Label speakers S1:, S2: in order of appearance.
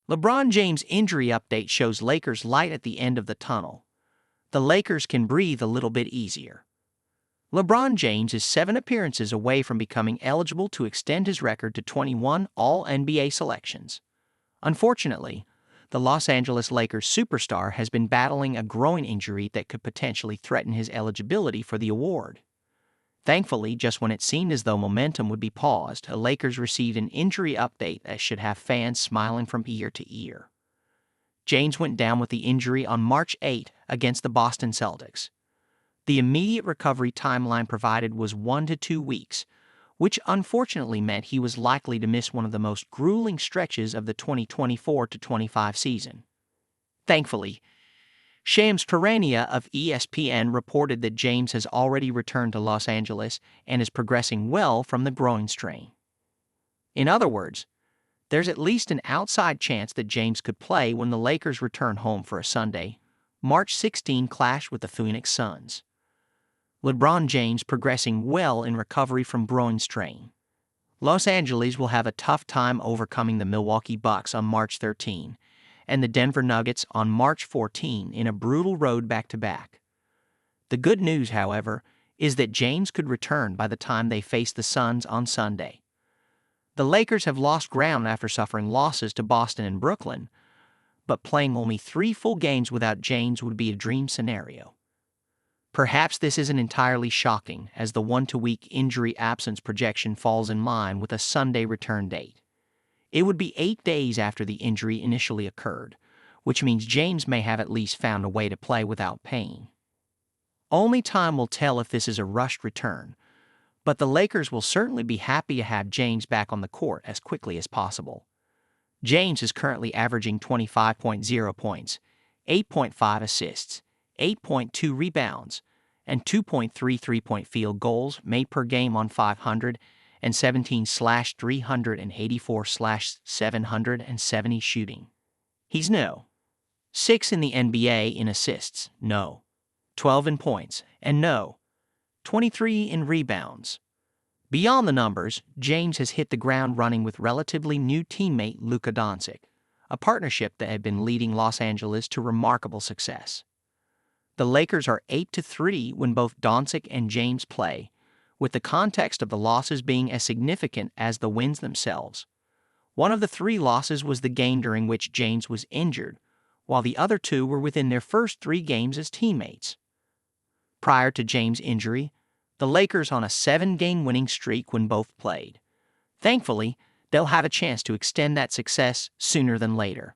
S1: LeBron James' injury update shows Lakers light at the end of the tunnel. The Lakers can breathe a little bit easier. LeBron James is 7 appearances away from becoming eligible to extend his record to 21 All-NBA selections. Unfortunately, the Los Angeles Lakers superstar has been battling a groin injury that could potentially threaten his eligibility for the award. Thankfully, just when it seemed as though momentum would be paused, the Lakers received an injury update that should have fans smiling from ear to ear. James went down with the injury on March 8 against the Boston Celtics. The immediate recovery timeline provided was 1 to 2 weeks, which unfortunately meant he was likely to miss one of the most grueling stretches of the 2024-25 season. Thankfully, Shams Charania of ESPN reported that James has already returned to Los Angeles and is progressing well from the groin strain. In other words, there's at least an outside chance that James could play when the Lakers return home for a Sunday, March 16 clash with the Phoenix Suns. LeBron James progressing well in recovery from groin strain. Los Angeles will have a tough time overcoming the Milwaukee Bucks on March 13 and the Denver Nuggets on March 14 in a brutal road back-to-back. The good news, however, is that James could return by the time they face the Suns on Sunday. The Lakers have lost ground after suffering losses to Boston and Brooklyn, but playing only 3 full games without James would be a dream scenario. Perhaps this isn't entirely shocking, as the 1-week injury absence projection falls in line with a Sunday return date. It would be 8 days after the injury initially occurred, which means James may have at least found a way to play without pain. Only time will tell if this is a rushed return, but the Lakers will certainly be happy to have James back on the court as quickly as possible. James is currently averaging 25.0 points, 8.5 assists, 8.2 rebounds, and 2.3 three-point field goals made per game on 517/384/770 shooting. He's no. 6 in the NBA in assists, no. 12 in points, and no. 23 in rebounds. Beyond the numbers, James has hit the ground running with relatively new teammate Luka Doncic, a partnership that had been leading Los Angeles to remarkable success. The Lakers are 8-3 when both Doncic and James play, with the context of the losses being as significant as the wins themselves. One of the 3 losses was the game during which James was injured, while the other 2 were within their first 3 games as teammates. Prior to James' injury, the Lakers on a 7-game winning streak when both played. Thankfully, they'll have a chance to extend that success sooner than later.